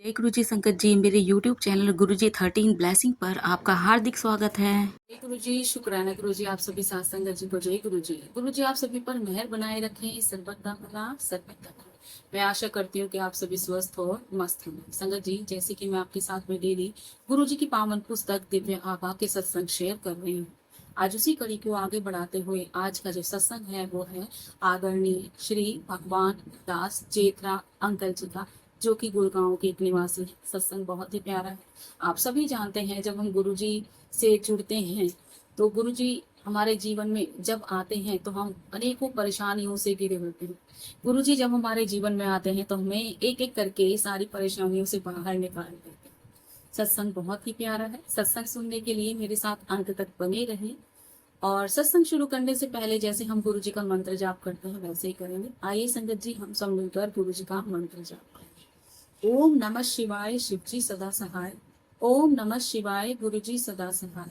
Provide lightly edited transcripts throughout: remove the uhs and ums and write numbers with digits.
जय गुरु जी संकट जी, मेरे यूट्यूब चैनल गुरु जी 13 ब्लेसिंग पर आपका हार्दिक स्वागत है। जय गुरु जी, शुक्राना गुरु जी, आप सभी साथ संगत जी को जय गुरु जी। गुरु जी आप सभी पर मेहर बनाए रखें, सर्वदा भला सर्वदा भला। मैं आशा करती हूँ कि आप सभी स्वस्थ हो, मस्त हो। संगत जी, जैसे कि मैं आपके साथ में डेली गुरु जी की पावन पुस्तक दिव्य आभा के सत्संग शेयर कर रही हूँ। आज उसी कड़ी को आगे बढ़ाते हुए आज का जो सत्संग है वो है आदरणीय श्री भगवान दास चेत्रा अंकल जी का, जो कि गुड़गांव के एक निवासी हैं। सत्संग बहुत ही प्यारा है। आप सभी जानते हैं जब हम गुरुजी से जुड़ते हैं तो गुरुजी हमारे जीवन में जब आते हैं तो हम अनेकों परेशानियों से घिरे होते हैं। गुरुजी जब हमारे जीवन में आते हैं तो हमें एक एक करके सारी परेशानियों से बाहर निकाल देते हैं। सत्संग बहुत ही प्यारा है। सत्संग सुनने के लिए मेरे साथ अंत तक बने रहें। और सत्संग शुरू करने से पहले जैसे हम गुरु जी का मंत्र जाप करते हैं वैसे ही करेंगे। आइए संगत जी, हम सब मिलकर गुरु जी का मंत्र जाप करेंगे। ओम नमः शिवाय, शिव जी सदा सहाय। ओम नमः शिवाय, गुरु जी सदा सहाय।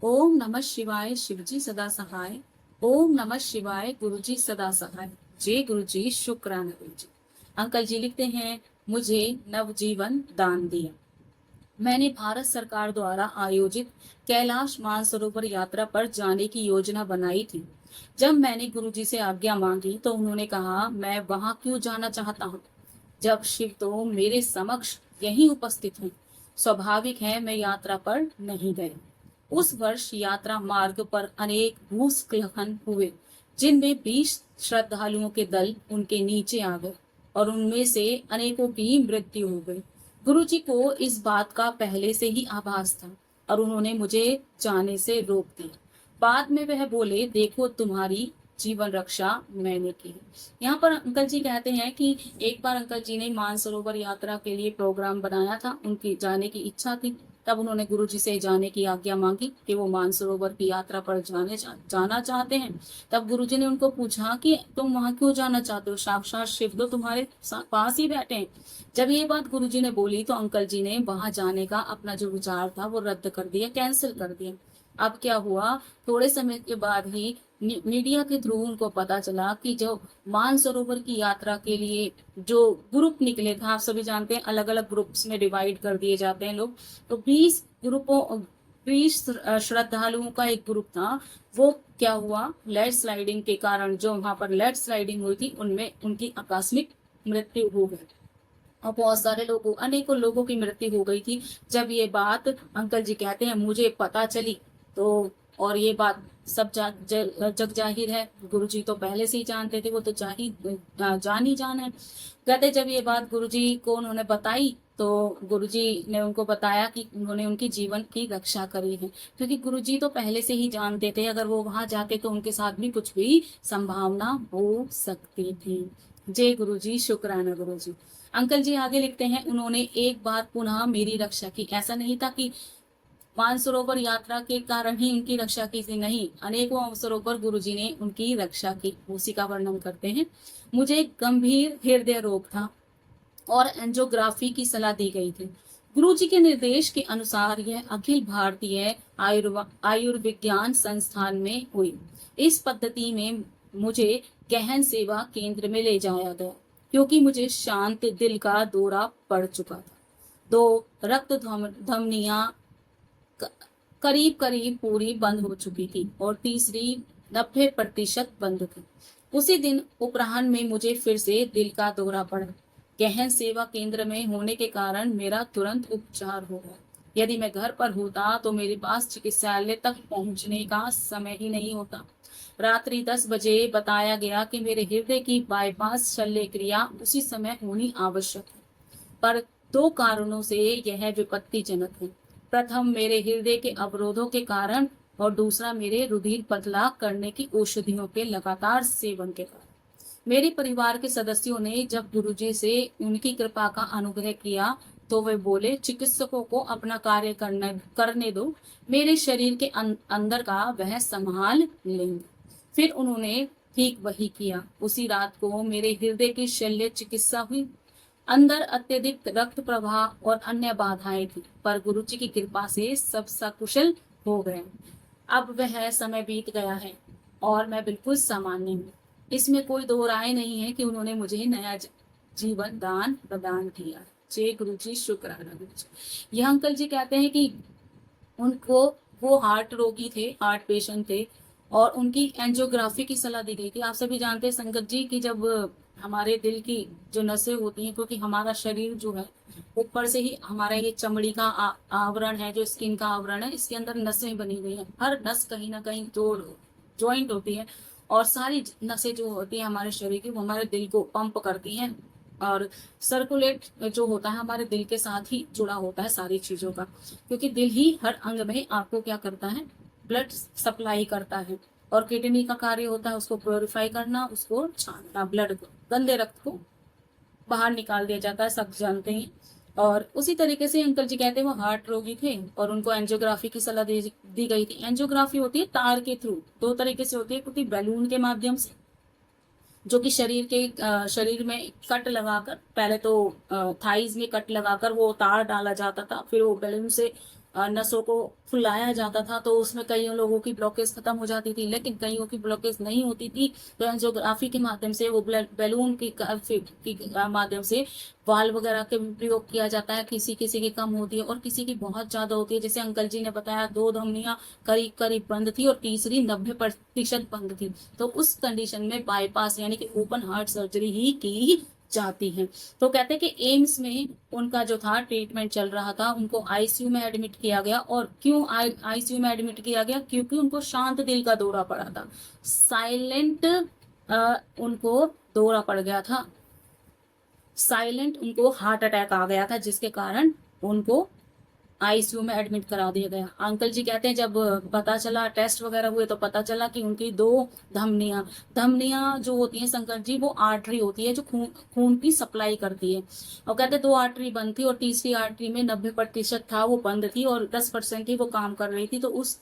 ओम नमः शिवाय, शिव जी सदा सहाय। ओम नमः शिवाय, गुरु जी सदा सहाय। जय गुरु जी, शुक्राना गुरु जी। अंकल जी लिखते हैं, मुझे नवजीवन दान दिया। मैंने भारत सरकार द्वारा आयोजित कैलाश मानसरोवर यात्रा पर जाने की योजना बनाई थी। जब मैंने गुरुजी से आज्ञा मांगी तो उन्होंने कहा, मैं वहां क्यों जाना चाहता हूँ जब शिव तो मेरे समक्ष यहीं उपस्थित हैं। स्वाभाविक है मैं यात्रा पर नहीं गया। उस वर्ष यात्रा मार्ग पर अनेक भूस्खलन हुए, जिनमें 20 श्रद्धालुओं के दल उनके नीचे आ गए और उनमें से अनेकों की मृत्यु हो गई। गुरुजी को इस बात का पहले से ही आभास था और उन्होंने मुझे जाने से रोक दिया। बाद में वह बोले, देखो तुम्हारी जीवन रक्षा मैंने की। यहाँ पर अंकल जी कहते हैं कि एक बार अंकल जी ने मानसरोवर यात्रा के लिए प्रोग्राम बनाया था, उनकी जाने की इच्छा थी। तब उन्होंने गुरुजी से जाने की आज्ञा मांगी कि वो मानसरोवर की यात्रा पर जाना चाहते हैं। तब गुरुजी ने उनको पूछा कि तुम वहां क्यों जाना चाहते हो, साक्षात शिव तो तुम्हारे पास ही बैठे हैं। जब ये बात गुरुजी ने बोली तो अंकल जी ने वहां जाने का अपना जो विचार था वो रद्द कर दिया, कैंसिल कर दिया। अब क्या हुआ, थोड़े समय के बाद ही मीडिया के थ्रू उनको पता चला कि जो मानसरोवर की यात्रा के लिए जो ग्रुप निकले थे, आप सभी जानते हैं अलग अलग ग्रुप्स में डिवाइड कर दिए जाते हैं लोग, तो 20 श्रद्धालुओं का एक ग्रुप था। वो क्या हुआ, लैंड स्लाइडिंग के कारण जो वहां पर लैंड स्लाइडिंग हुई थी उनमें उनकी आकस्मिक मृत्यु हो गई और बहुत सारे लोगों अनेकों लोगों की मृत्यु हो गई थी। जब ये बात अंकल जी कहते हैं मुझे पता चली तो, और ये बात सब जग जाहिर है, गुरुजी तो पहले से ही जानते थे, वो तो जान ही जान है। कहते जब ये बात गुरुजी को उन्होंने बताई तो गुरुजी ने उनको बताया कि उन्होंने उनकी जीवन की रक्षा करी है, क्योंकि गुरुजी तो पहले से ही जानते थे अगर वो वहां जाते तो उनके साथ भी कुछ भी संभावना हो सकती थी। जय गुरुजी, शुक्राना गुरुजी। अंकल जी आगे लिखते हैं, उन्होंने एक बार पुनः मेरी रक्षा की। ऐसा नहीं था कि मानसरोवर यात्रा के कारण ही उनकी रक्षा की थी, नहीं, अनेकों अवसरों पर गुरुजी ने उनकी रक्षा की। उसी का वर्णन करते हैं, मुझे गंभीर हृदय रोग था और एंजियोग्राफी की सलाह दी गई थी। गुरुजी के निर्देश के अनुसार यह अखिल भारतीय आयुर्विज्ञान संस्थान में हुई। इस पद्धति में मुझे गहन सेवा केंद्र में ले जाया गया, क्योंकि मुझे शांत दिल का दौरा पड़ चुका था। दो रक्त धमनियां करीब करीब पूरी बंद हो चुकी थी और तीसरी 90% बंद थी। उसी दिन उपराह्न में मुझे फिर से दिल का दौरा पड़ा। गहन सेवा केंद्र में होने के कारण मेरा तुरंत उपचार हो गया। यदि मैं घर पर होता तो मेरे पास चिकित्सालय तक पहुंचने का समय ही नहीं होता। रात्रि 10 बजे बताया गया कि मेरे हृदय की बाईपास शल्य क्रिया उसी समय होनी आवश्यक है, पर दो कारणों से यह विपत्तिजनक है। प्रथम मेरे हृदय के अवरोधों के कारण और दूसरा मेरे रुधिर पतला करने की औषधियों के लगातार सेवन के कारण। मेरे परिवार के सदस्यों ने जब गुरुजी से उनकी कृपा का अनुग्रह किया तो वे बोले, चिकित्सकों को अपना कार्य करने दो, मेरे शरीर के अंदर का वह संभाल लेंगे। फिर उन्होंने ठीक वही किया। उसी रात को मेरे हृदय की शल्य चिकित्सा हुई। अंदर अत्यधिक रक्त प्रवाह और अन्य बाधाएं थी, पर गुरुजी की कृपा से सब सकुशल हो गए। अब वह समय बीत गया है और मैं बिल्कुल सामान्य हूँ। इसमें कोई दो राय नहीं है कि उन्होंने मुझे नया जीवन दान प्रदान किया। जय गुरु जी, शुक्राना गुरु जी। यह अंकल जी कहते हैं कि उनको, वो हार्ट रोगी थे, हार्ट पेशेंट थे, और उनकी एंजियोग्राफी की सलाह दी गई थी। आप सभी जानते हैं संगत जी कि जब हमारे दिल की जो नसें होती हैं, क्योंकि हमारा शरीर जो है ऊपर से ही हमारा ये चमड़ी का आवरण है, जो स्किन का आवरण है, इसके अंदर नसें बनी हुई हैं। हर नस कहीं ना कहीं जोड़ ज्वाइंट होती है, और सारी नसें जो होती हैं हमारे शरीर की, वो हमारे दिल को पंप करती हैं, और सर्कुलेट जो होता है हमारे दिल के साथ ही जुड़ा होता है सारी चीजों का, क्योंकि दिल ही हर अंग में आपको क्या करता है, ब्लड सप्लाई करता है। और किडनी का कार्य होता है उसको प्योरीफाई करना, उसको छानना, ब्लड को, गंदे रक्त को बाहर निकाल दिया जाता है, सब जानते हैं। और उसी तरीके से अंकल जी कहते हैं वो हार्ट रोगी थे, और उनको एंजियोग्राफी की सलाह दी गई थी। एंजियोग्राफी होती है तार के थ्रू, दो तरीके से होती है, क्योंकि बैलून के माध्यम से, जो कि शरीर में कट लगाकर, पहले तो थाइज में कट लगाकर वो तार डाला जाता था, फिर वो बैलून से नसों को फुलाया जाता था, तो उसमें कई लोगों की ब्लॉकेज खत्म हो जाती थी, लेकिन कईयों की ब्लॉकेज नहीं होती थी। तो एंजियोग्राफी के माध्यम से वो बैलून की माध्यम से वाल वगैरह के प्रयोग किया जाता है। किसी किसी की कम होती है और किसी की बहुत ज्यादा होती है। जैसे अंकल जी ने बताया, 2 धमनियां करीब करीब बंद थी और तीसरी 90% बंद थी, तो उस कंडीशन में बाईपास यानी कि ओपन हार्ट सर्जरी ही की जाती है। तो कहते हैं कि एम्स में उनका जो था ट्रीटमेंट चल रहा था, उनको आईसीयू में एडमिट किया गया। और क्यों आईसीयू में एडमिट किया गया? क्योंकि उनको शांत दिल का दौरा पड़ा था, साइलेंट उनको दौरा पड़ गया था, साइलेंट उनको हार्ट अटैक आ गया था, जिसके कारण उनको आईसीयू में एडमिट करा दिया गया। अंकल जी कहते हैं जब पता चला, टेस्ट वगैरह हुए, तो पता चला कि उनकी 2 धमनियां जो होती हैं शंकर जी, वो आर्टरी होती है जो खून की सप्लाई करती है। और कहते हैं 2 आर्टरी बंद थी और तीसरी आर्टरी में 90% था वो बंद थी, और 10% ही वो काम कर रही थी। तो उस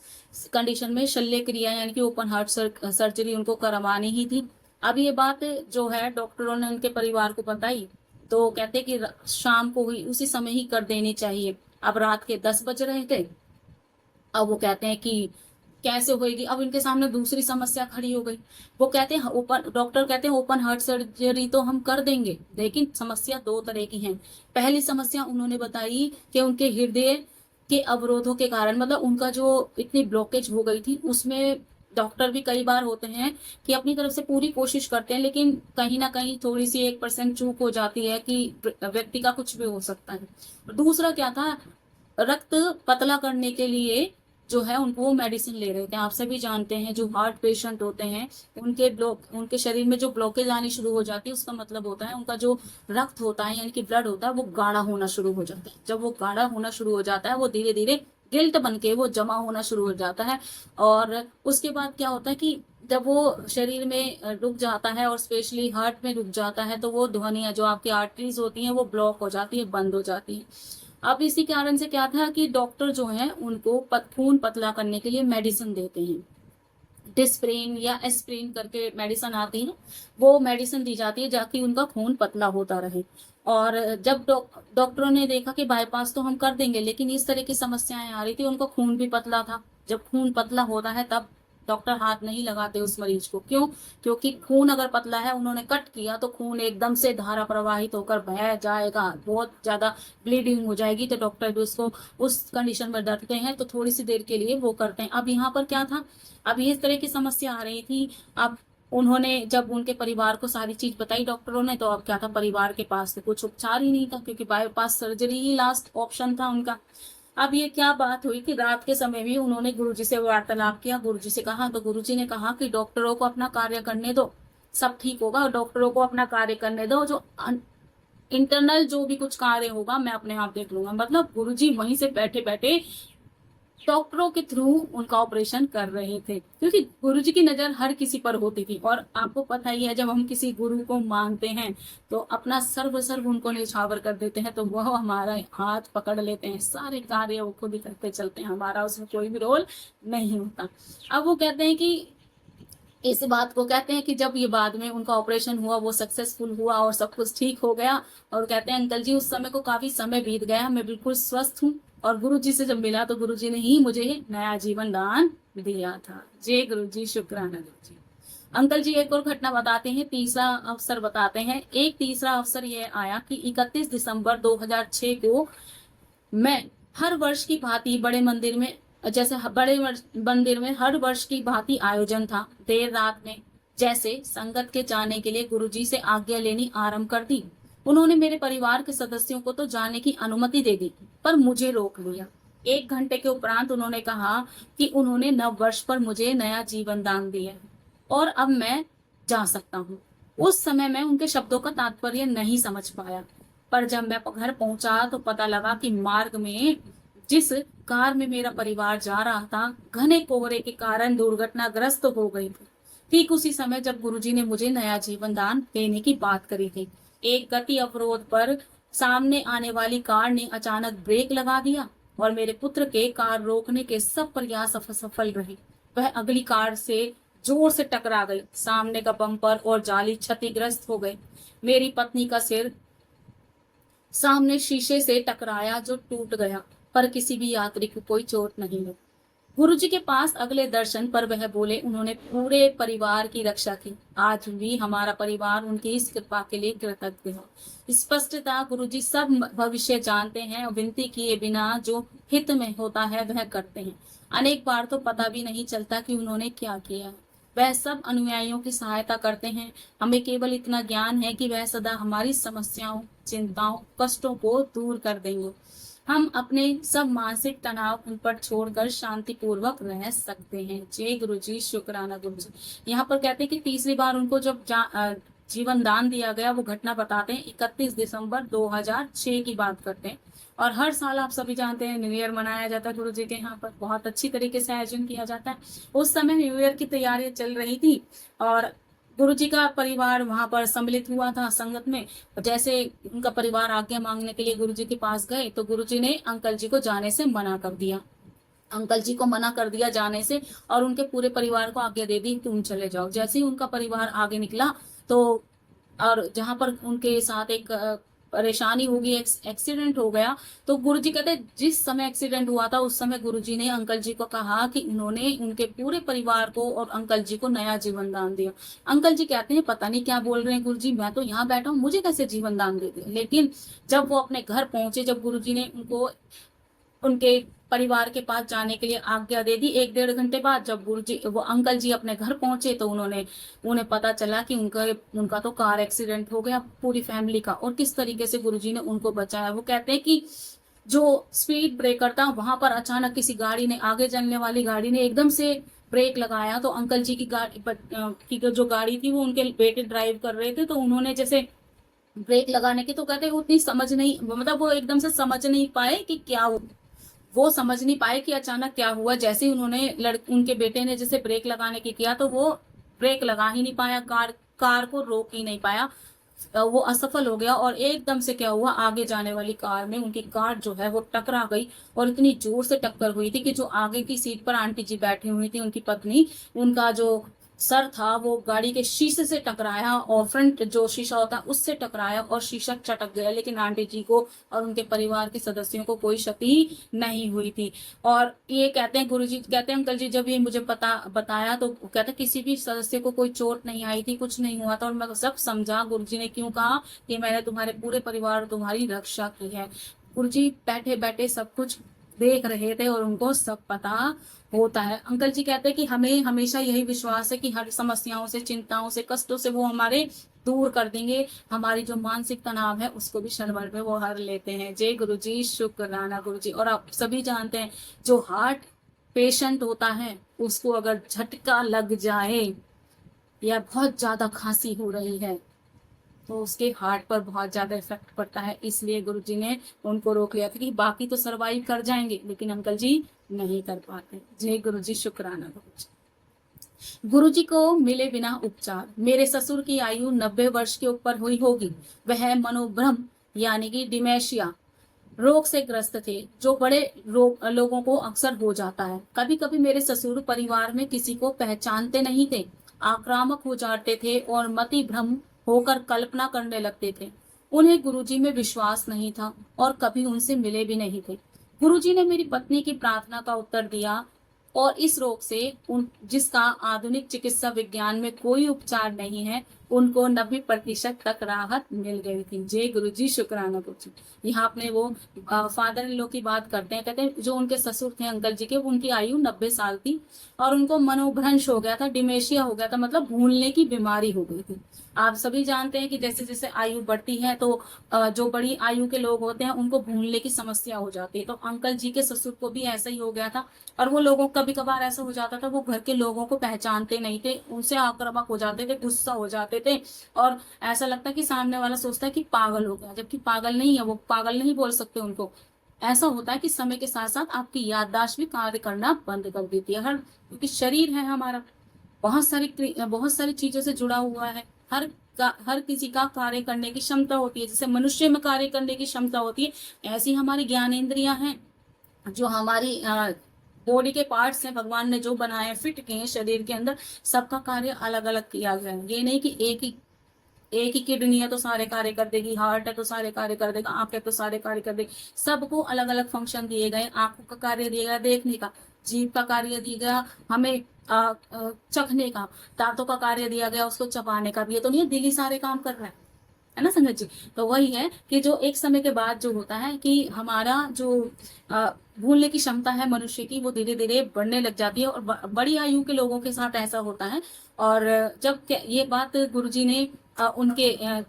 कंडीशन में शल्य क्रिया यानी कि ओपन हार्ट सर्जरी उनको करवानी ही थी। अब ये बात जो है डॉक्टरों ने उनके परिवार को बताई, तो कहते कि शाम को ही उसी समय ही कर देनी चाहिए। अब रात के 10 बज रहे थे। अब वो कहते हैं कि कैसे होएगी? अब इनके सामने दूसरी समस्या खड़ी हो गई। वो कहते हैं ओपन, डॉक्टर कहते हैं ओपन हार्ट सर्जरी तो हम कर देंगे, लेकिन समस्या 2 तरह की हैं। पहली समस्या उन्होंने बताई कि उनके हृदय के अवरोधों के कारण, मतलब उनका जो इतनी ब्लॉकेज हो गई थी, उसमें डॉक्टर भी कई बार होते हैं कि अपनी तरफ से पूरी कोशिश करते हैं, लेकिन कहीं ना कहीं थोड़ी सी 1% चूक हो जाती है कि व्यक्ति का कुछ भी हो सकता है। दूसरा क्या था, रक्त पतला करने के लिए जो है उनको वो मेडिसिन ले रहे थे। आप सभी जानते हैं जो हार्ट पेशेंट होते हैं, उनके शरीर में जो ब्लॉकेज आनी शुरू हो जाती है, उसका मतलब होता है उनका जो रक्त होता है यानी कि ब्लड होता है, वो गाढ़ा होना शुरू हो जाता है। जब वो गाढ़ा होना शुरू हो जाता है, वो धीरे धीरे गिल्ट बन के वो जमा होना शुरू हो जाता है। और उसके बाद क्या होता है कि जब वो शरीर में रुक जाता है, और स्पेशली हार्ट में रुक जाता है, तो वो ध्वनियां जो आपकी आर्टरीज होती हैं वो ब्लॉक हो जाती है, बंद हो जाती है। अब इसी कारण से क्या था कि डॉक्टर जो है उनको खून पतला करने के लिए मेडिसिन देते हैं। डिस्प्रिन या एस्प्रिन करके मेडिसिन आती है, वो मेडिसिन दी जाती है ताकि उनका खून पतला होता रहे। और जब डॉक्टरों ने देखा कि बाईपास तो हम कर देंगे, लेकिन इस तरह की समस्याएं आ रही थी, उनका खून भी पतला था। जब खून पतला होता है तब डॉक्टर हाथ नहीं लगाते उस मरीज को। क्यों? क्योंकि खून अगर पतला है, उन्होंने कट किया, तो खून एकदम से धारा प्रवाहित होकर बह जाएगा, बहुत ज्यादा ब्लीडिंग हो जाएगी, तो डॉक्टर भी उसको उस कंडीशन में डरते हैं, तो थोड़ी सी देर के लिए वो करते हैं। अब यहाँ पर क्या था, अब इस तरह की समस्या आ रही थी। अब उन्होंने जब उनके परिवार को सारी चीज बताई डॉक्टरों ने, तो अब क्या था, परिवार के पास तो कुछ उपचार ही नहीं था, क्योंकि बाईपास सर्जरी ही लास्ट ऑप्शन था उनका। अब ये क्या बात हुई कि रात के समय भी उन्होंने गुरुजी से वार्तालाप किया, गुरुजी से कहा, तो गुरुजी ने कहा कि डॉक्टरों को अपना कार्य करने दो, सब ठीक होगा, डॉक्टरों को अपना कार्य करने दो, जो इंटरनल जो भी कुछ कार्य होगा मैं अपने आप देख लूंगा। मतलब गुरुजी वहीं से बैठे बैठे डॉक्टरों के थ्रू उनका ऑपरेशन कर रहे थे, क्योंकि गुरुजी की नजर हर किसी पर होती थी। और आपको पता ही है, जब हम किसी गुरु को मानते हैं तो अपना सर्व उनको निछावर कर देते हैं, तो वह हमारा हाथ पकड़ लेते हैं, सारे कार्य वो खुद ही करते चलते हैं, हमारा उसमें कोई भी रोल नहीं होता। अब वो कहते हैं कि इस बात को कहते हैं कि जब ये बाद में उनका ऑपरेशन हुआ, वो सक्सेसफुल हुआ और सब कुछ ठीक हो गया, और कहते हैं अंकल जी उस समय को काफी समय बीत गया, मैं बिल्कुल स्वस्थ हूँ, और गुरु जी से जब मिला तो गुरु जी ने ही मुझे नया जीवन दान दिया था। जय गुरु जी, शुक्राना गुरु जी। अंकल जी एक और घटना बताते हैं, तीसरा अवसर बताते हैं। एक तीसरा अवसर यह आया कि 31 दिसंबर 2006 को मैं हर वर्ष की भांति बड़े मंदिर में, जैसे मंदिर में हर वर्ष की भांति आयोजन था। देर रात में जैसे संगत के जाने के लिए गुरुजी से आज्ञा लेनी आरंभ कर दी। उन्होंने मेरे परिवार के सदस्यों को तो जाने की अनुमति दे दी, पर मुझे रोक लिया। 1 घंटे के उपरांत उन्होंने कहा कि उन्होंने नव वर्ष पर मुझे नया जीवन दान दिया और अब मैं जा सकता हूँ। उस समय मैं उनके शब्दों का तात्पर्य नहीं समझ पाया, पर जब मैं घर पहुंचा तो पता लगा कि मार्ग में जिस कार में मेरा परिवार जा रहा था, घने कोहरे के कारण दुर्घटनाग्रस्त हो गई थी। ठीक उसी समय जब गुरुजी ने मुझे नया जीवन दान देने की बात करी थी। एक गति अवरोध पर सामने आने वाली कार ने अचानक ब्रेक लगा दिया और मेरे पुत्र के कार रोकने के सब प्रयास असफल रहे। वह अगली कार से जोर से टकरा गई। सामने का बम्पर और जाली क्षतिग्रस्त हो गए। मेरी पत्नी का सिर सामने शीशे से टकराया जो टूट गया, पर किसी भी यात्री को कोई चोट नहीं लगी। गुरुजी के पास अगले दर्शन पर वह बोले, उन्होंने पूरे परिवार की रक्षा की। आज भी हमारा परिवार उनकी इस कृपा के लिए कृतज्ञ है। स्पष्टता गुरुजी सब भविष्य जानते हैं और विनती किए बिना जो हित में होता है वह करते हैं। अनेक बार तो पता भी नहीं चलता कि उन्होंने क्या किया। वह सब अनुयायियों की सहायता करते हैं। हमें केवल इतना ज्ञान है कि वह सदा हमारी समस्याओं, चिंताओं, कष्टों को दूर कर देंगे। हम अपने सब मानसिक तनाव उन पर छोड़कर शांति पूर्वक रह सकते हैं। जय गुरु जी, शुक्राना गुरु जी। यहाँ पर कहते हैं कि तीसरी बार उनको जब जीवन दान दिया गया, वो घटना बताते हैं 31 दिसंबर 2006 की बात करते हैं। और हर साल आप सभी जानते हैं न्यू ईयर मनाया जाता है गुरु जी के यहाँ पर, बहुत अच्छी तरीके से आयोजन किया जाता है। उस समय न्यू ईयर की तैयारियां चल रही थी और गुरुजी का परिवार वहां पर सम्मिलित हुआ था संगत में। जैसे उनका परिवार आज्ञा मांगने के लिए गुरुजी के पास गए तो गुरुजी ने अंकल जी को जाने से मना कर दिया। अंकल जी को मना कर दिया जाने से और उनके पूरे परिवार को आज्ञा दे दी तुम चले जाओ। जैसे ही उनका परिवार आगे निकला तो और जहां पर उनके साथ एक परेशानी होगी, एक्सीडेंट हो गया। तो गुरुजी कहते जिस समय एक्सीडेंट हुआ था उस समय गुरुजी ने अंकल जी को कहा कि उन्होंने उनके पूरे परिवार को और अंकल जी को नया जीवन दान दिया। अंकल जी कहते हैं पता नहीं क्या बोल रहे हैं गुरुजी, मैं तो यहाँ बैठा हूँ, मुझे कैसे जीवन दान दे दिया। लेकिन जब वो अपने घर पहुंचे, जब गुरुजी ने उनको उनके परिवार के पास जाने के लिए आज्ञा दे दी, 1-1.5 घंटे बाद जब गुरुजी वो अंकल जी अपने घर पहुंचे तो उन्हें पता चला कि उनका तो कार एक्सीडेंट हो गया पूरी फैमिली का, और किस तरीके से गुरुजी ने उनको बचाया। वो कहते हैं कि जो स्पीड ब्रेकर था वहां पर अचानक किसी गाड़ी ने, आगे चलने वाली गाड़ी ने एकदम से ब्रेक लगाया। तो अंकल जी की जो गाड़ी थी वो उनके बेटे ड्राइव कर रहे थे, तो उन्होंने जैसे ब्रेक लगाने की, तो कहते हैं उतनी समझ नहीं, मतलब वो एकदम से समझ नहीं पाए कि क्या वो समझ नहीं पाए कि अचानक क्या हुआ। जैसे ही उनके बेटे ने जैसे ब्रेक लगाने की किया तो वो ब्रेक लगा ही नहीं पाया, कार को रोक ही नहीं पाया, वो असफल हो गया। और एकदम से क्या हुआ, आगे जाने वाली कार में उनकी कार जो है वो टकरा गई और इतनी जोर से टक्कर हुई थी कि जो आगे की सीट पर आंटी जी बैठी हुई थी, उनकी पत्नी, उनका जो सर था वो गाड़ी के शीशे से टकराया और फ्रंट जो शीशा होता है उससे टकराया और शीशा चटक गया। लेकिन आंटी जी को और उनके परिवार के सदस्यों को कोई क्षति नहीं हुई थी। और ये कहते हैं गुरुजी कहते हैं अंकल जी जब ये मुझे बताया तो कहते किसी भी सदस्य को कोई चोट नहीं आई थी, कुछ नहीं हुआ था। और मैं सब समझा गुरुजी ने क्यों कहा कि मैंने तुम्हारे पूरे परिवार तुम्हारी रक्षा की है। गुरुजी बैठे बैठे सब कुछ देख रहे थे और उनको सब पता होता है। अंकल जी कहते हैं कि हमें हमेशा यही विश्वास है कि हर समस्याओं से, चिंताओं से, कष्टों से वो हमारे दूर कर देंगे। हमारी जो मानसिक तनाव है उसको भी क्षण भर में वो हर लेते हैं। जय गुरु जी, शुक्राना गुरु जी। और आप सभी जानते हैं जो हार्ट पेशेंट होता है उसको अगर झटका लग जाए या बहुत ज्यादा खांसी हो रही है तो उसके हार्ट पर बहुत ज्यादा इफेक्ट पड़ता है। इसलिए गुरुजी ने उनको रोक लिया था कि बाकी तो सरवाइव कर जाएंगे लेकिन अंकल जी नहीं कर पाते। जय गुरुजी, शुक्राना गुरुजी। गुरुजी को मिले बिना उपचार। मेरे ससुर की आयु 90 वर्ष के ऊपर हुई होगी। वह मनोभ्रम यानी कि डिमेंशिया रोग से ग्रस्त थे, जो बड़े लोगों को अक्सर हो जाता है। कभी कभी मेरे ससुर परिवार में किसी को पहचानते नहीं थे, आक्रामक हो जाते थे और मति भ्रम होकर कल्पना करने लगते थे। उन्हें गुरुजी में विश्वास नहीं था और कभी उनसे मिले भी नहीं थे। गुरुजी ने मेरी पत्नी की प्रार्थना का उत्तर दिया और इस रोग से उन जिसका आधुनिक चिकित्सा विज्ञान में कोई उपचार नहीं है, उनको 90% तक राहत मिल गई थी। जय गुरु जी, शुक्राना गुरु जी। यहाँ अपने वो फादर इन लॉ की बात करते हैं, कहते हैं जो उनके ससुर थे अंकल जी के, उनकी आयु 90 साल थी और उनको मनोभ्रंश हो गया था, डिमेशिया हो गया था, मतलब भूलने की बीमारी हो गई थी। आप सभी जानते हैं कि जैसे जैसे आयु बढ़ती है तो जो बड़ी आयु के लोग होते हैं उनको भूलने की समस्या हो जाती है। तो अंकल जी के ससुर को भी ऐसा ही हो गया था और वो लोगों कभी कभार ऐसा हो जाता था, वो घर के लोगों को पहचानते नहीं थे, उनसे आक्रामक हो जाते थे, गुस्सा हो जाते थे और ऐसा लगता कि सामने वाला सोचता है कि पागल हो गया, जबकि पागल नहीं है, वो पागल नहीं बोल सकते उनको। ऐसा होता है कि समय के साथ साथ आपकी याददाश्त भी कार्य करना बंद कर देती है। हर क्योंकि शरीर है हमारा, बहुत सारी चीजों से जुड़ा हुआ है। हर किसी का कार्य करने की क्षमता होती है, जैसे मनुष्य में कार्य करने की क्षमता होती है, ऐसी हमारी ज्ञानेंद्रियां हैं जो हमारी बॉडी के पार्ट्स हैं, भगवान ने जो बनाए फिट किए हैं शरीर के अंदर, सबका कार्य अलग अलग किया गया है। ये नहीं कि एक ही किडनी है तो सारे कार्य कर देगी, हार्ट है तो सारे कार्य कर देगा, आंख है तो सारे कार्य कर देगी। सबको अलग अलग फंक्शन दिए गए। आंखों का कार्य दिया गया देखने का, जीभ का कार्य दिया गया हमें चखने का, दांतों का कार्य दिया गया उसको चबाने का भी। ये तो नहीं है दिल ही सारे काम कर रहा है ना संगत जी। तो वही है कि जो एक समय के बाद जो होता है कि हमारा जो भूलने की क्षमता है मनुष्य की, वो धीरे धीरे बढ़ने लग जाती है और बड़ी आयु के लोगों के साथ ऐसा होता है। और जब ये बात गुरुजी ने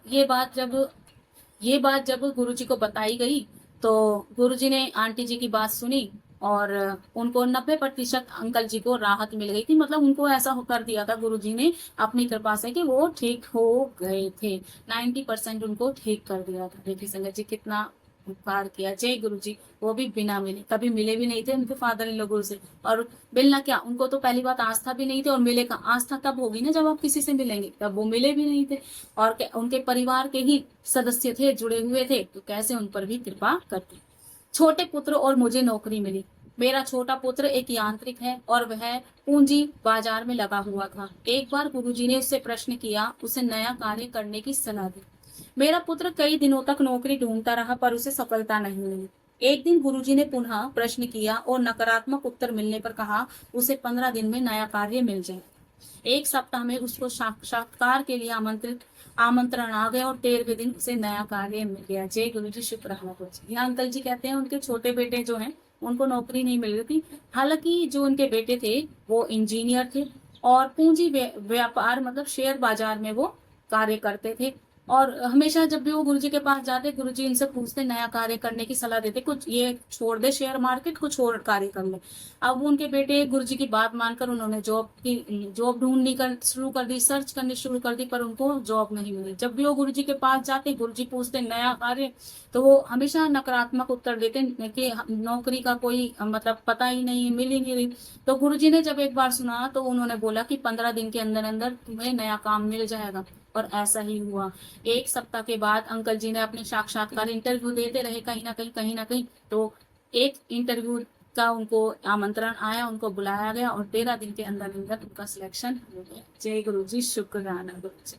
ये बात जब गुरुजी को बताई गई तो गुरुजी ने आंटी जी की बात सुनी और उनको 90% अंकल जी को राहत मिल गई थी। मतलब उनको ऐसा कर दिया था गुरुजी ने अपनी कृपा से कि वो ठीक हो गए थे। 90% उनको ठीक कर दिया था। देखिए संगत जी कितना उपकार किया। जय गुरु जी। वो भी बिना मिले, कभी मिले भी नहीं थे उनके फादर इन लोगों से। और मिलना क्या, उनको तो पहली बात आस्था भी नहीं थी, और मिले का आस्था तब होगी ना जब आप किसी से मिलेंगे, तब वो मिले भी नहीं थे। और उनके परिवार के ही सदस्य थे, जुड़े हुए थे, तो कैसे उन पर भी कृपा करते। छोटे पुत्र और मुझे नौकरी मिली। मेरा छोटा पुत्र एक यांत्रिक है और वह पूंजी बाजार में लगा हुआ था। एक बार गुरुजी ने उससे प्रश्न किया, उसे नया कार्य करने की सलाह दी। मेरा पुत्र कई दिनों तक नौकरी ढूंढता रहा पर उसे सफलता नहीं मिली। एक दिन गुरुजी ने पुनः प्रश्न किया और नकारात्मक उत्तर मिलने पर कहा उसे 15 दिन में नया कार्य मिल जाए। एक सप्ताह में उसको साक्षात्कार के लिए आमंत्रण आ गया और 13वें दिन उसे नया कार्य मिल गया। जय गुरु जी, शुक्र है गुरु जी। यहाँ अंकल जी कहते हैं उनके छोटे बेटे जो हैं उनको नौकरी नहीं मिल रही थी। हालांकि जो उनके बेटे थे वो इंजीनियर थे और पूंजी व्यापार मतलब शेयर बाजार में वो कार्य करते थे। और हमेशा जब भी वो गुरुजी के पास जाते, गुरुजी इनसे पूछते, नया कार्य करने की सलाह देते, कुछ ये छोड़ दे शेयर मार्केट, कुछ और कार्य कर ले। अब उनके बेटे गुरुजी की बात मानकर उन्होंने जॉब ढूंढनी शुरू कर दी, सर्च करनी शुरू कर दी, पर उनको जॉब नहीं मिली। जब भी वो गुरुजी के पास जाते, गुरुजी पूछते नया कार्य, तो वो हमेशा नकारात्मक उत्तर देते कि नौकरी का कोई मतलब पता ही नहीं, मिल ही नहीं रही। तो गुरुजी ने जब एक बार सुना तो उन्होंने बोला कि 15 दिन के अंदर अंदर तुम्हें नया काम मिल जाएगा। और ऐसा ही हुआ। एक सप्ताह के बाद अंकल जी ने अपने साक्षात्कार इंटरव्यू देते रहे कहीं ना कहीं। तो एक इंटरव्यू का उनको आमंत्रण आया, उनको बुलाया गया और 13 दिन के अंदर अंदर उनका सिलेक्शन हो गया। जय गुरु जी, शुक्राना गुरु जी।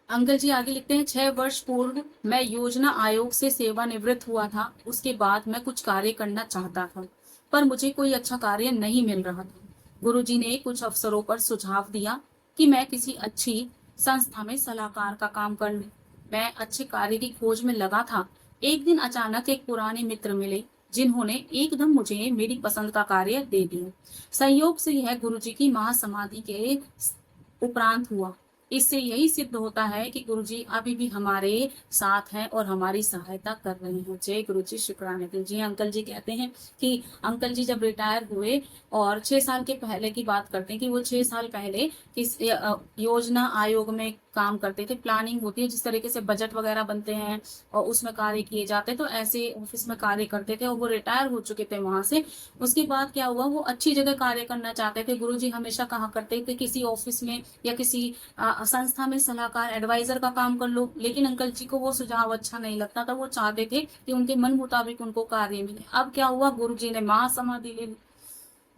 अंकल जी आगे लिखते हैं, 6 वर्ष पूर्व मैं योजना आयोग से सेवानिवृत्त हुआ था। उसके बाद मैं कुछ कार्य करना चाहता था पर मुझे कोई अच्छा कार्य नहीं मिल रहा था। गुरुजी ने कुछ अवसरों पर सुझाव दिया कि मैं किसी अच्छी संस्था में सलाहकार का काम कर लूं। मैं अच्छे कार्य की खोज में लगा था। एक दिन अचानक एक पुराने मित्र मिले जिन्होंने एकदम मुझे मेरी पसंद का कार्य दे दिया। संयोग से यह गुरुजी की महासमाधि के उपरांत हुआ। इससे यही सिद्ध होता है कि गुरुजी अभी भी हमारे साथ हैं और हमारी सहायता कर रहे हैं। जय गुरु जी, शुक्राना गुरु जी। अंकल जी कहते हैं कि अंकल जी जब रिटायर हुए और 6 साल के पहले की बात करते हैं कि वो 6 साल पहले किस योजना आयोग में काम करते थे। प्लानिंग होती है, जिस तरीके से बजट वगैरह बनते हैं और उसमें कार्य किए जाते हैं, तो ऐसे ऑफिस में कार्य करते थे और वो रिटायर हो चुके थे वहां से। उसके बाद क्या हुआ, वो अच्छी जगह कार्य करना चाहते थे। गुरुजी हमेशा कहा करते थे किसी ऑफिस में या किसी संस्था में सलाहकार एडवाइजर का काम कर लो, लेकिन अंकल जी को वो सुझाव अच्छा नहीं लगता था। वो चाहते थे कि उनके मन मुताबिक उनको कार्य मिले। अब क्या हुआ, गुरुजी ने महासमाधि ले ली।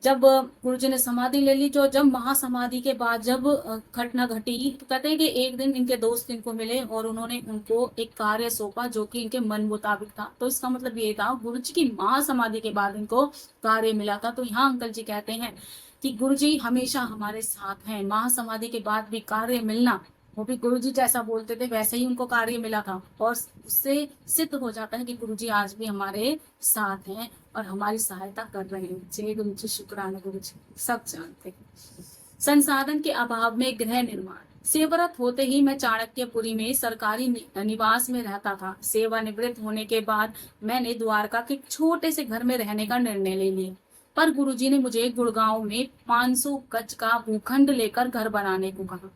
जब गुरुजी ने समाधि ले ली, जो जब महासमाधि के बाद जब घटना घटी, तो कहते हैं कि एक दिन इनके दोस्त इनको मिले और उन्होंने उनको एक कार्य सौंपा जो कि इनके मन मुताबिक था। तो इसका मतलब ये था गुरुजी की महासमाधि के बाद इनको कार्य मिला था। तो यहाँ अंकल जी कहते हैं कि गुरुजी हमेशा हमारे साथ हैं। महासमाधि के बाद भी कार्य मिलना, वो भी गुरुजी जैसा बोलते थे वैसे ही उनको कार्य मिला था, और उससे सिद्ध हो जाता है कि गुरुजी आज भी हमारे साथ हैं और हमारी सहायता कर रहे हैं। जय गुरु जी, शुक्राना गुरु जी। सब जानते हैं। संसाधन के अभाव में गृह निर्माण। सेवारत होते ही मैं चाणक्यपुरी में सरकारी निवास में रहता था। सेवानिवृत्त होने के बाद मैंने द्वारका के एक छोटे से घर में रहने का निर्णय ले लिया, पर गुरुजी ने मुझे गुड़गांव में 500 गज का भूखंड लेकर घर बनाने को कहा।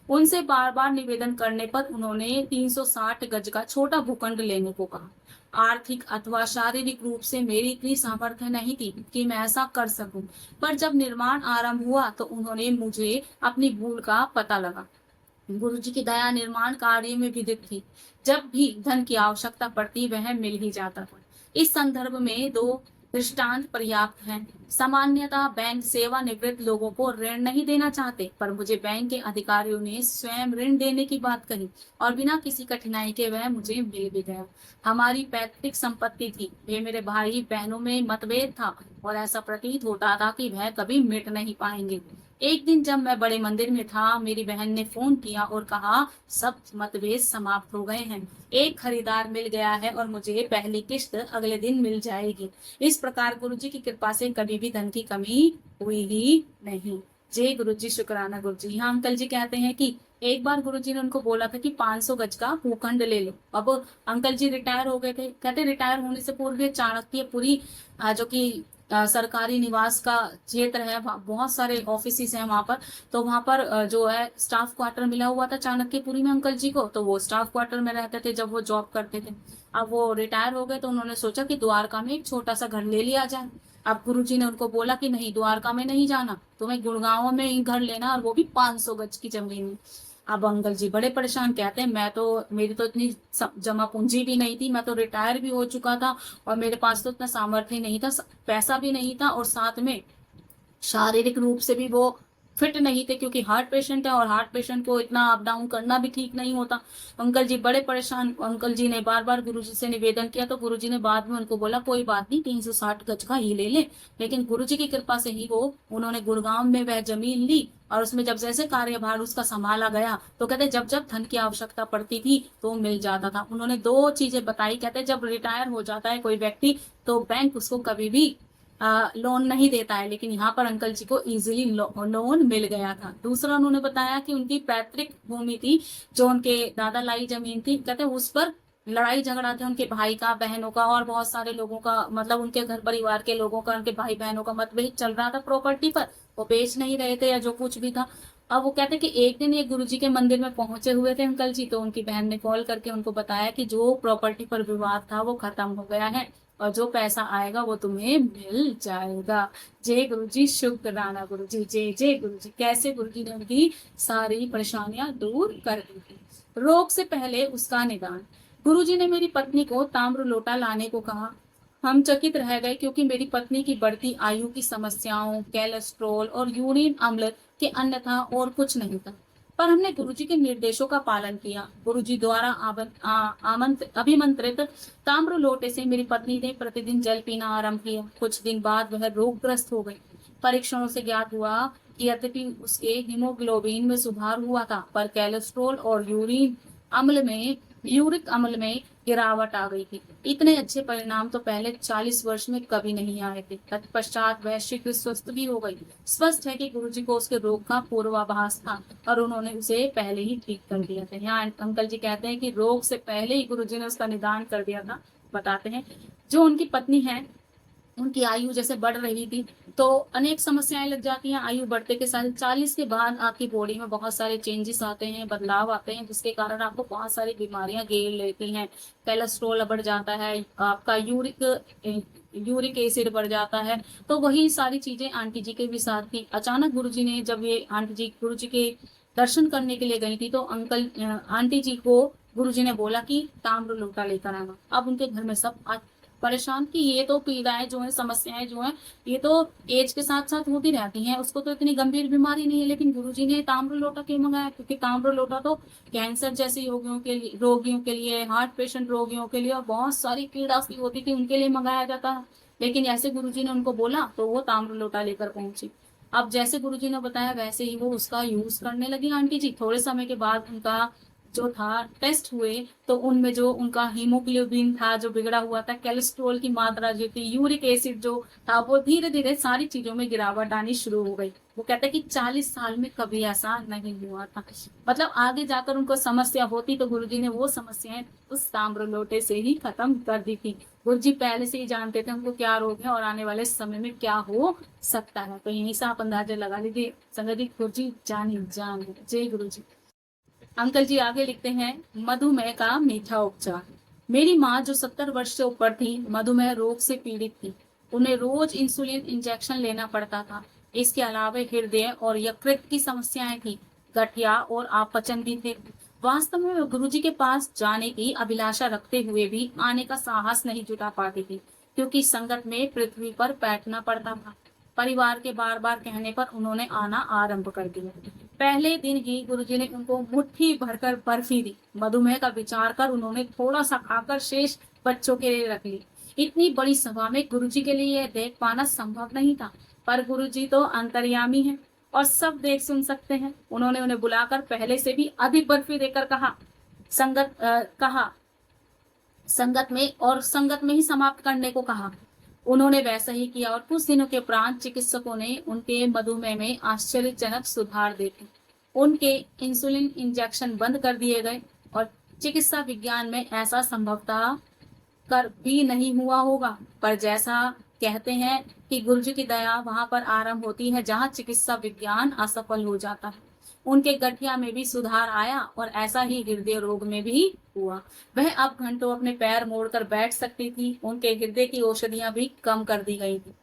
उनसे बार बार निवेदन करने पर उन्होंने 360 गज का छोटा भूखंड लेने को कहा। आर्थिक अथवा शारीरिक रूप से मेरी इतनी सामर्थ्य नहीं थी कि मैं ऐसा कर सकूं, पर जब निर्माण आरंभ हुआ तो उन्होंने मुझे अपनी भूल का पता लगा। गुरुजी की दया निर्माण कार्य में विदित थी। जब भी धन की आवश्यकता पड़ती वह मिल ही जाता था। इस संदर्भ में दो दृष्टांत पर्याप्त हैं। सामान्यतः बैंक सेवानिवृत्त लोगों को ऋण नहीं देना चाहते, पर मुझे बैंक के अधिकारियों ने स्वयं ऋण देने की बात कही और बिना किसी कठिनाई के वह मुझे मिल भी गया। हमारी पैतृक संपत्ति थी, वे मेरे भाई बहनों में मतभेद था और ऐसा प्रतीत होता था कि वह कभी मिट नहीं पाएंगे। एक दिन जब मैं बड़े मंदिर में था, मेरी बहन ने फोन किया और कहा सब मतभेद समाप्त हो गए हैं, एक खरीदार मिल गया है और मुझे पहली किश्त अगले दिन मिल जाएगी। इस प्रकार गुरुजी की कृपा से कभी भी धन की कमी हुई ही नहीं। जय गुरु जी, शुक्राना गुरु जी। यहाँ अंकल जी कहते हैं कि एक बार गुरुजी ने उनको बोला था कि 500 गज का भूखंड ले लो। अब अंकल जी रिटायर हो गए थे। कहते रिटायर होने से पूर्व चाणक्यपुरी जो कि सरकारी निवास का क्षेत्र है, बहुत सारे ऑफिस हैं वहां पर, तो वहां पर जो है स्टाफ क्वार्टर मिला हुआ था चाणक्यपुरी में अंकल जी को, तो वो स्टाफ क्वार्टर में रहते थे जब वो जॉब करते थे। अब वो रिटायर हो गए तो उन्होंने सोचा कि द्वारका में एक छोटा सा घर ले लिया जाए। अब गुरुजी ने उनको बोला कि नहीं, द्वारका में नहीं जाना, तुम्हें गुड़गांव में ही घर लेना, और वो भी 500 गज की जमीन में। अब अंकल जी बड़े परेशान, कहते हैं मेरी तो इतनी जमा पूंजी भी नहीं थी, मैं तो रिटायर भी हो चुका था और मेरे पास तो इतना सामर्थ्य नहीं था, पैसा भी नहीं था, और साथ में शारीरिक रूप से भी वो फिट नहीं थे, क्योंकि हार्ट पेशेंट है और हार्ट पेशेंट को इतना अप डाउन करना भी ठीक नहीं होता। अंकल जी बड़े परेशान। अंकल जी ने बार बार गुरुजी से निवेदन किया तो गुरुजी ने बाद में उनको बोला कोई बात नहीं, 360 गज का ही ले ले। लेकिन गुरुजी की कृपा से ही उन्होंने गुड़गांव में वह जमीन ली, और उसमें जब जैसे कार्यभार उसका संभाला गया तो कहते जब जब धन की आवश्यकता पड़ती थी तो मिल जाता था। उन्होंने दो चीजें बताई। कहते जब रिटायर हो जाता है कोई व्यक्ति तो बैंक उसको कभी भी लोन नहीं देता है, लेकिन यहाँ पर अंकल जी को इजीली लोन मिल गया था। दूसरा उन्होंने बताया कि उनकी पैतृक भूमि थी, जो उनके दादा लाई जमीन थी, कहते उस पर लड़ाई झगड़ा थे उनके भाई का, बहनों का, और बहुत सारे लोगों का, मतलब उनके घर परिवार के लोगों का, उनके भाई बहनों का मतभेद चल रहा था प्रॉपर्टी पर, वो बेच नहीं रहे थे या जो कुछ भी था। अब वो कहते कि एक दिन ये गुरुजी के मंदिर में पहुंचे हुए थे अंकल जी, तो उनकी बहन ने कॉल करके उनको बताया कि जो प्रॉपर्टी पर विवाद था वो खत्म हो गया है और जो पैसा आएगा वो तुम्हें मिल जाएगा। जय गुरु जी, शुक्राना गुरु जी। जय जय गुरु जी। कैसे गुरु जी ने उनकी सारी परेशानियां दूर कर दी थी। रोग से पहले उसका निदान। गुरु जी ने मेरी पत्नी को ताम्र लोटा लाने को कहा। हम चकित रह गए, क्योंकि मेरी पत्नी की बढ़ती आयु की समस्याओं, कोलेस्ट्रॉल और यूरिन अम्ल के अन्यथा और कुछ नहीं था। पर हमने गुरुजी के निर्देशों का पालन किया। गुरुजी द्वारा अभिमंत्रित ताम्र लोटे से मेरी पत्नी ने प्रतिदिन जल पीना आरंभ किया। कुछ दिन बाद वह रोगग्रस्त हो गई। परीक्षणों से ज्ञात हुआ कि यद्यपि उसके हीमोग्लोबिन में सुधार हुआ था, पर कोलेस्ट्रॉल और यूरिक अम्ल में गिरावट आ गई थी। इतने अच्छे परिणाम तो पहले 40 वर्ष में कभी नहीं आए थे। तत्पश्चात वह शीघ्र स्वस्थ भी हो गई। स्पष्ट है कि गुरुजी को उसके रोग का पूर्वाभास था और उन्होंने उसे पहले ही ठीक कर दिया था। यहाँ अंकल जी कहते हैं कि रोग से पहले ही गुरुजी ने उसका निदान कर दिया था। बताते हैं जो उनकी पत्नी है, उनकी आयु जैसे बढ़ रही थी तो अनेक समस्याएं लग जाती हैं। आयु बढ़ते के साथ 40 के बाद आपकी बॉडी में बहुत सारे चेंजेस आते हैं, बदलाव आते हैं, जिसके कारण आपको बहुत सारी बीमारियां घेर लेती हैं। कोलेस्ट्रॉल बढ़ जाता है, आपका यूरिक एसिड बढ़ जाता है। तो वही सारी चीजें आंटी जी के भी साथ थी। अचानक गुरुजी ने, जब ये आंटी जी गुरुजी के दर्शन करने के लिए गई थी, तो आंटी जी को गुरुजी ने बोला कि ताम्र लोटा लेकर आना। अब उनके घर में सब परेशान कि ये तो पीड़ाएं जो है, समस्याएं जो है, ये तो एज के साथ साथ होती रहती हैं, उसको तो इतनी गंभीर बीमारी नहीं है। लेकिन गुरुजी ने ताम्र लोटा क्यों मंगाया? क्योंकि ताम्र लोटा तो कैंसर जैसे रोगियों के लिए, हार्ट पेशेंट रोगियों के लिए और बहुत सारी पीड़ा सी होती थी उनके लिए मंगाया जाता है। लेकिन ऐसे गुरुजी ने उनको बोला तो वो ताम्र लोटा लेकर पहुंची। अब जैसे गुरुजी ने बताया वैसे ही वो उसका यूज करने लगी आंटी जी। थोड़े समय के बाद उनका जो था टेस्ट हुए तो उनमें जो उनका हीमोग्लोबिन था जो बिगड़ा हुआ था, कोलेस्ट्रॉल की मात्रा जो थी, यूरिक एसिड जो था, वो धीरे धीरे सारी चीजों में गिरावट आनी शुरू हो गई। वो कहते हैं कि 40 साल में कभी ऐसा नहीं हुआ था। मतलब आगे जाकर उनको समस्या होती तो गुरुजी ने वो समस्याएं उस ताम्र लोटे से ही खत्म कर दी थी। गुरुजी पहले से ही जानते थे उनको क्या रोग है और आने वाले समय में क्या हो सकता है। तो यहीं से आप अंदाजा लगा लीजिए। संगत जी, गुरुजी जान ही जान है। जय गुरुजी। अंकल जी आगे लिखते हैं, मधुमेह का मीठा उपचार। मेरी माँ जो 70 वर्ष से ऊपर थी, मधुमेह रोग से पीड़ित थी। उन्हें रोज इंसुलिन इंजेक्शन लेना पड़ता था। इसके अलावा हृदय और यकृत की समस्याएं थी, गठिया और अपचन भी थे। वास्तव में वे गुरुजी के पास जाने की अभिलाषा रखते हुए भी आने का साहस नहीं जुटा पाती थी, क्योंकि संगत में पृथ्वी पर बैठना पड़ता था। परिवार के बार बार कहने पर उन्होंने आना आरंभ कर दिया। पहले दिन ही गुरुजी ने उनको मुट्ठी भरकर बर्फी दी। मधुमेह का विचार कर उन्होंने थोड़ा सा खाकर शेष बच्चों के लिए रख ली। इतनी बड़ी सभा में गुरुजी के लिए यह देख पाना संभव नहीं था, पर गुरुजी तो अंतर्यामी हैं और सब देख सुन सकते हैं। उन्होंने उन्हें बुलाकर पहले से भी अधिक बर्फी देकर कहा संगत में ही समाप्त करने को कहा। उन्होंने वैसा ही किया और कुछ दिनों के उपरांत चिकित्सकों ने उनके मधुमेह में आश्चर्यजनक सुधार देखे। उनके इंसुलिन इंजेक्शन बंद कर दिए गए और चिकित्सा विज्ञान में ऐसा संभवतः कर भी नहीं हुआ होगा, पर जैसा कहते हैं कि गुरुजी की दया वहां पर आरंभ होती है जहां चिकित्सा विज्ञान असफल हो जाता है। उनके गठिया में भी सुधार आया और ऐसा ही हृदय रोग में भी हुआ। वह अब घंटों अपने पैर मोड़कर बैठ सकती थी। उनके हृदय की औषधियां भी कम कर दी गई थी।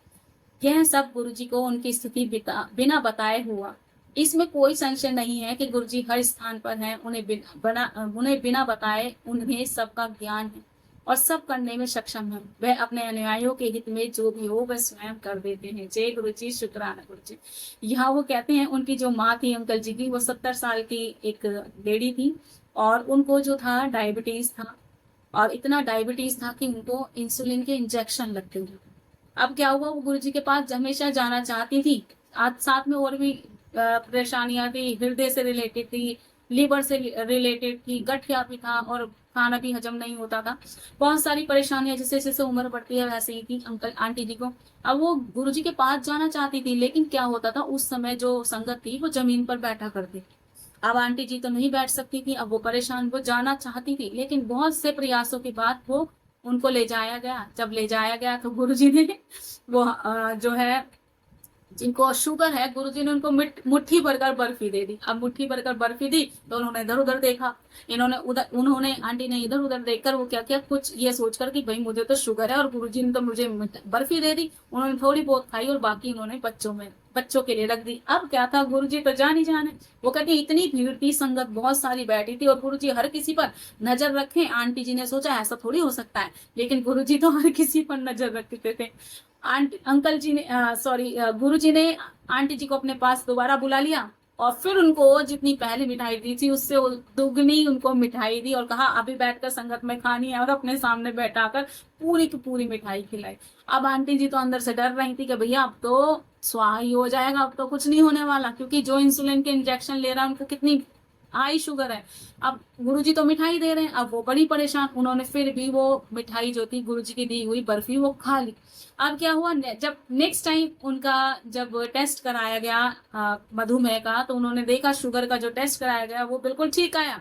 यह सब गुरुजी को उनकी स्थिति बिना बताए हुआ। इसमें कोई संशय नहीं है कि गुरुजी हर स्थान पर हैं। उन्हें बिना बताए उन्हें सबका ज्ञान है और सब करने में सक्षम है। वह अपने अनुयायियों के हित में जो भी हो वह स्वयं कर देते हैं। जय गुरुजी, शुक्राना गुरुजी। यहाँ वो कहते हैं उनकी जो माँ थी अंकल जी की, वो 70 साल की एक लेडी थी और उनको जो था डायबिटीज था और इतना डायबिटीज था कि उनको इंसुलिन के इंजेक्शन लगते थे। अब क्या हुआ, वो गुरुजी के पास हमेशा जाना चाहती थी। आज साथ में और भी परेशानियां थी, हृदय से रिलेटेड थी, लीवर से रिलेटेड थी, गठिया भी था और खाना भी हजम नहीं होता था। बहुत सारी परेशानियां, जैसे जैसे उम्र बढ़ती है वैसे ही थी अंकल आंटी जी को। अब वो गुरुजी के पास जाना चाहती थी, लेकिन क्या होता था उस समय जो संगत थी वो जमीन पर बैठा करती। अब आंटी जी तो नहीं बैठ सकती थी। अब वो परेशान, वो जाना चाहती थी लेकिन बहुत से प्रयासों के बाद वो उनको ले जाया गया। जब ले जाया गया तो गुरुजी ने वो जो है जिनको शुगर है, गुरुजी ने उनको मुट्ठी भरकर बर्फी दे दी। अब मुट्ठी भरकर बर्फी दी तो उन्होंने इधर उधर देखा। उन्होंने आंटी ने इधर उधर देखकर वो क्या क्या कुछ ये सोचकर कि भाई मुझे तो शुगर है और गुरुजी ने तो मुझे बर्फी दे दी। उन्होंने थोड़ी बहुत खाई और बाकी उन्होंने बच्चों के लिए रख दी। अब क्या था, गुरुजी तो जान ही जाने। वो कहती इतनी भीड़ थी, संगत बहुत सारी बैठी थी और गुरुजी हर किसी पर नजर रखें। आंटी जी ने सोचा ऐसा थोड़ी हो सकता है, लेकिन गुरुजी तो हर किसी पर नजर रखते थे। अंकल जी ने गुरु जी ने आंटी जी को अपने पास दोबारा बुला लिया और फिर उनको जितनी पहले मिठाई दी थी उससे दुगनी उनको मिठाई दी और कहा अभी बैठकर संगत में खानी है, और अपने सामने बैठाकर पूरी की पूरी मिठाई खिलाई। अब आंटी जी तो अंदर से डर रही थी कि भैया अब तो स्वाहा ही हो जाएगा, अब तो कुछ नहीं होने वाला, क्योंकि जो इंसुलिन के इंजेक्शन ले रहा है उनको कितनी हाई शुगर है। अब गुरुजी तो मिठाई दे रहे हैं, अब वो बड़ी परेशान। उन्होंने फिर भी वो मिठाई जो थी गुरुजी की दी हुई बर्फी वो खा ली। अब क्या हुआ, जब नेक्स्ट टाइम उनका जब टेस्ट कराया गया मधुमेह का, तो उन्होंने देखा शुगर का जो टेस्ट कराया गया वो बिल्कुल ठीक आया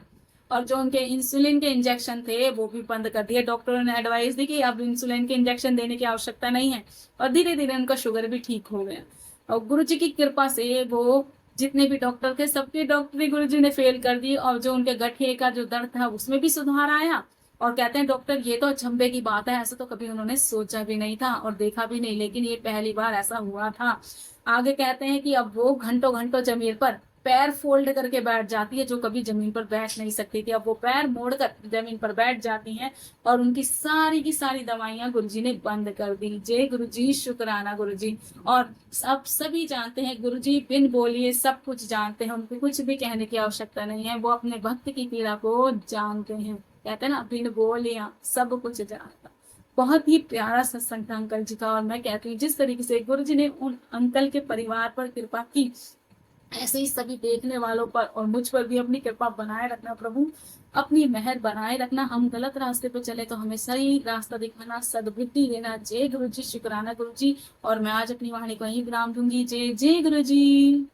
और जो उनके इंसुलिन के इंजेक्शन थे वो भी बंद कर दिए। डॉक्टरों ने एडवाइस दी कि अब इंसुलिन के इंजेक्शन देने की आवश्यकता नहीं है और धीरे धीरे उनका शुगर भी ठीक हो गया। और गुरुजी की कृपा से वो जितने भी डॉक्टर थे सबके डॉक्टरी गुरुजी ने फेल कर दी और जो उनके गठिए का जो दर्द था उसमें भी सुधार आया। और कहते हैं डॉक्टर ये तो अचंभे की बात है, ऐसा तो कभी उन्होंने सोचा भी नहीं था और देखा भी नहीं, लेकिन ये पहली बार ऐसा हुआ था। आगे कहते हैं कि अब वो घंटों घंटों जमीन पर पैर फोल्ड करके बैठ जाती है, जो कभी जमीन पर बैठ नहीं सकती थी। अब वो पैर मोड़कर जमीन पर बैठ जाती हैं और उनकी सारी की सारी दवाइयां गुरुजी ने बंद कर दी। जय गुरुजी, शुक्राना गुरुजी। और अब सभी जानते हैं गुरुजी बिन बोलिए सब कुछ जानते हैं, उनको कुछ भी कहने की आवश्यकता नहीं है, वो अपने भक्त की पीड़ा को जानते हैं। कहते हैं ना, बिन बोलिया सब कुछ जानता। बहुत ही प्यारा सत्संग था अंकल जी का। और मैं कहती हूँ जिस तरीके से गुरु जी ने उन अंकल के परिवार पर कृपा की, ऐसे ही सभी देखने वालों पर और मुझ पर भी अपनी कृपा बनाए रखना प्रभु, अपनी मेहर बनाए रखना। हम गलत रास्ते पे चले तो हमें सही रास्ता दिखाना, सद्बुद्धि देना। जय गुरु जी, शुक्राना गुरु जी। और मैं आज अपनी वाणी को यहीं विराम दूंगी। जय जय गुरु जी।